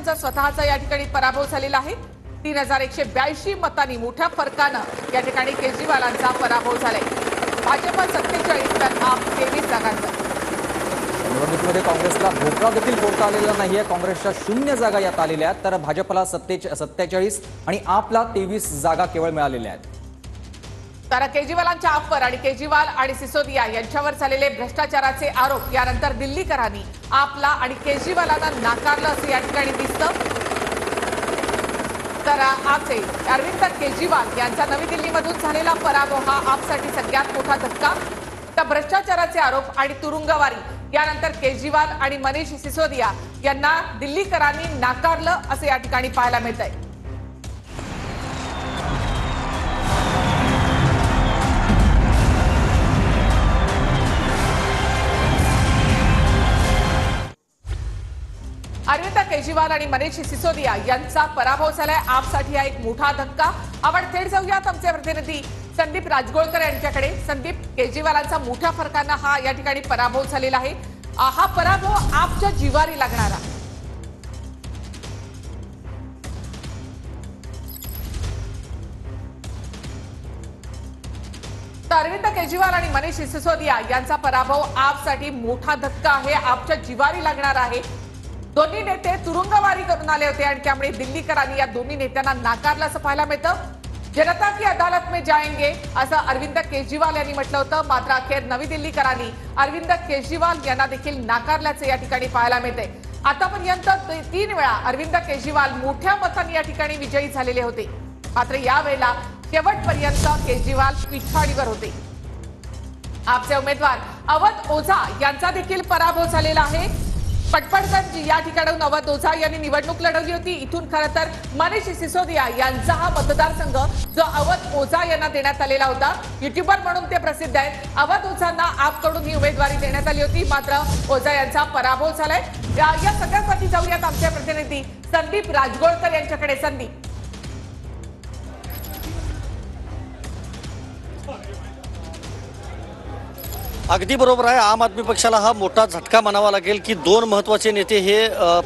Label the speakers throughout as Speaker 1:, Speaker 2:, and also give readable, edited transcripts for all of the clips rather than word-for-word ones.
Speaker 1: यांचा स्वतःचा या ठिकाणी पराभव झालेला आहे। 3182 मतांनी मोठ्या फरकानं या ठिकाणी केजरीवालांचा पराभव झालाय। भाजप 47 तर आप 23 जागांवर।
Speaker 2: निवडणुकीमध्ये काँग्रेसला धोका देखील बोलता आलेला नाहीये। काँग्रेसच्या 0 जागा यात आलेल्या आहेत, तर भाजपला 47 आणि आपला 23 जागा केवळ मिळालेल्या आहेत।
Speaker 1: तर केजरीवालांच्या आपवर आणि केजरीवाल आणि सिसोदिया यांच्यावर झालेले भ्रष्टाचाराचे आरोप यानंतर दिल्लीकरांनी आपला आणि केजरीवालांना नाकारलं असं या ठिकाणी दिसतं। तर आपचे अरविंद केजरीवाल यांचा नवी दिल्लीमधून झालेला पराभव हा आपसाठी सगळ्यात मोठा धक्का। तर भ्रष्टाचाराचे आरोप आणि तुरुंगवारी यानंतर केजरीवाल आणि मनीष सिसोदिया यांना दिल्लीकरांनी नाकारलं असं या ठिकाणी पाहायला मिळतंय। अरविंद केजरीवाल आणि मनीष सिसोदिया यांचा पराभव झालाय। आपसाठी हा एक मोठा धक्का। आपण थेट जाऊयात आमचे प्रतिनिधी संदीप राजगोळकर यांच्याकडे। संदीप, केजरीवालांचा मोठ्या फरकानं हा या ठिकाणी पराभव झालेला आहे। हा पराभव आपच्या जिवारी लागणारा। तर अरविंद केजरीवाल आणि मनीष सिसोदिया यांचा पराभव आपसाठी मोठा धक्का आहे, आपच्या जिवारी लागणार आहे। दोन्ही नेते तुरुंगवारी करून आले होते आणि त्यामुळे दिल्लीकरांनी या दोन्ही नेत्यांना नाकारलं असं पाहायला मिळतं। जनता की अदालत में जाएंगे असं अरविंद केजरीवाल यांनी म्हटलं होतं, मात्र अखेर नवी दिल्लीकरांनी अरविंद केजरीवाल यांना देखील नाकारल्याचं या ठिकाणी पाहायला मिळतंय। आतापर्यंत 3 वेळा अरविंद केजरीवाल मोठ्या मतांनी या ठिकाणी विजयी झालेले होते, मात्र यावेळेला शेवटपर्यंत केजरीवाल पिछाडीवर होते। आपचे उमेदवार अवध ओझा यांचा देखील पराभव झालेला आहे। पटपडगंज या ठिकाणाहून अवध ओझा यांनी निवडणूक लढवली होती। इथून खरं तर मनीष सिसोदिया यांचा हा मतदारसंघ जो अवध ओझा यांना देण्यात आलेला होता, युट्यूबर म्हणून ते प्रसिद्ध आहेत। अवध ओझांना आपकडून ही उमेदवारी देण्यात आली होती, मात्र ओझा यांचा पराभव झालाय। या सगळ्यासाठी जाऊयात आमचे प्रतिनिधी संदीप राजगोळकर यांच्याकडे। संदीप,
Speaker 3: अगदी बरोबर आहे। आम आदमी पक्षाला हा मोठा झटका म्हणावा लागेल की 2 महत्त्वाचे नेते हे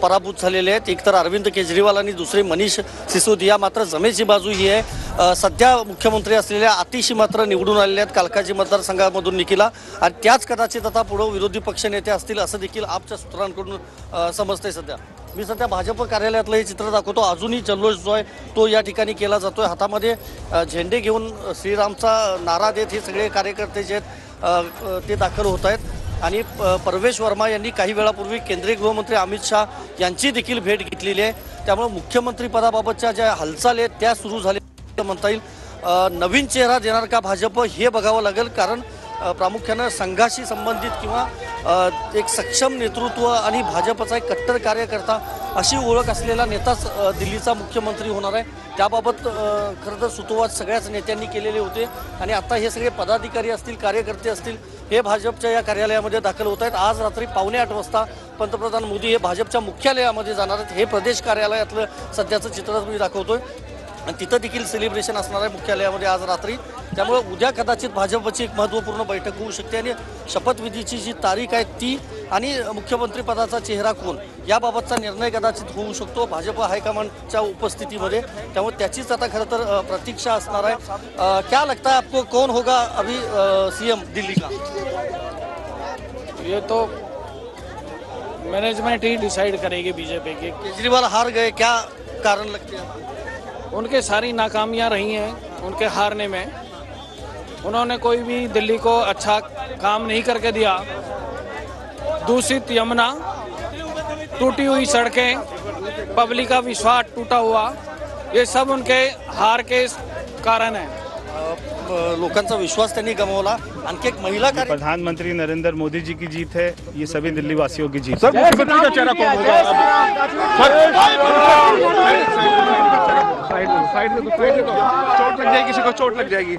Speaker 3: पराभूत झालेले आहेत। एक तर अरविंद केजरीवाल आणि दुसरे मनीष सिसोदिया। मात्र जमेची बाजू ही आहे, सध्या मुख्यमंत्री असलेल्या आतिशी मात्र निवडून आलेले आहेत कालकाजी मतदारसंघामधून निखिला, आणि त्याच कदाचित आता पुढे विरोधी पक्ष नेते असतील असं देखील आपच्या सूत्रांकडून समजतंय। मी सध्या भाजप कार्यालयातलं हे चित्र दाखवतो। अजूनही जल्लोष जो आहे तो या ठिकाणी केला जातोय। हातामध्ये झेंडे घेऊन श्रीरामचा नारा देत हे सगळे कार्यकर्ते जे आहेत ते दाखल होत आहेत। आणि परवेश वर्मा यांनी काही वेळापूर्वी केंद्रीय गृहमंत्री अमित शाह यांची देखील भेट घेतलेली आहे। त्यामुळे मुख्यमंत्री पदाबाबतच्या ज्या हालचाली आहेत त्या सुरू झाल्या म्हणता येईल। नवीन चेहरा देणार का भाजप हे बघावं लागेल, कारण प्रामुख्यानं संघाशी संबंधित किंवा एक सक्षम नेतृत्व आणि भाजपचा एक कट्टर कार्यकर्ता अशी ओळख असलेला नेताच दिल्लीचा मुख्यमंत्री होणार आहे। त्याबाबत खरं तर सुतोवाच सगळ्याच नेत्यांनी केलेले होते, आणि आता हे सगळे पदाधिकारी असतील, कार्यकर्ते असतील, हे भाजपच्या या कार्यालयामध्ये दाखल होत आहेत। आज रात्री 7:45 वाजता पंतप्रधान मोदी हे भाजपच्या मुख्यालयामध्ये जाणार आहेत। हे प्रदेश कार्यालयातलं सध्याचं चित्र मी दाखवतोय, आणि तिथं देखील सेलिब्रेशन असणार आहे मुख्यालयामध्ये आज रात्री। त्यामुळे उद्या कदाचित भाजपची एक महत्त्वपूर्ण बैठक होऊ शकते, आणि शपथविधीची जी तारीख आहे ती आणि मुख्यमंत्री पदाचा चेहरा कोण याबाबतचा निर्णय कदाचित होऊ शकतो भाजप हायकमांडच्या उपस्थितीमध्ये। त्यामुळे त्याचीच आता खरं तर प्रतीक्षा असणार आहे। क्या लगता है आपको, कौन होगा अभी सीएम दिल्ली का?
Speaker 4: ये तो मैनेजमेंट ही डिसाइड करेगी बीजेपी की।
Speaker 3: केजरीवाल हार गए, क्या कारण लगते हैं?
Speaker 4: उनके सारी नाकामियां रही हैं उनके हारने में। उन्होंने कोई भी दिल्ली को अच्छा काम नहीं करके दिया। दूषित यमुना, टूटी हुई सड़कें, पब्लिक का विश्वास टूटा हुआ, ये सब उनके हार के कारण है।
Speaker 3: लोकांचा विश्वास त्यांनी गमावला। आणखी एक महिला
Speaker 5: प्रधानमंत्री नरेंद्र मोदी जी की जीत है, ये सभी दिल्ली वासियों की जीत।
Speaker 6: सर, मुख्यमंत्री का चेहरा कौन होगा? साइड में तो चोट लग जाएगी, किसी को चोट लग जाएगी।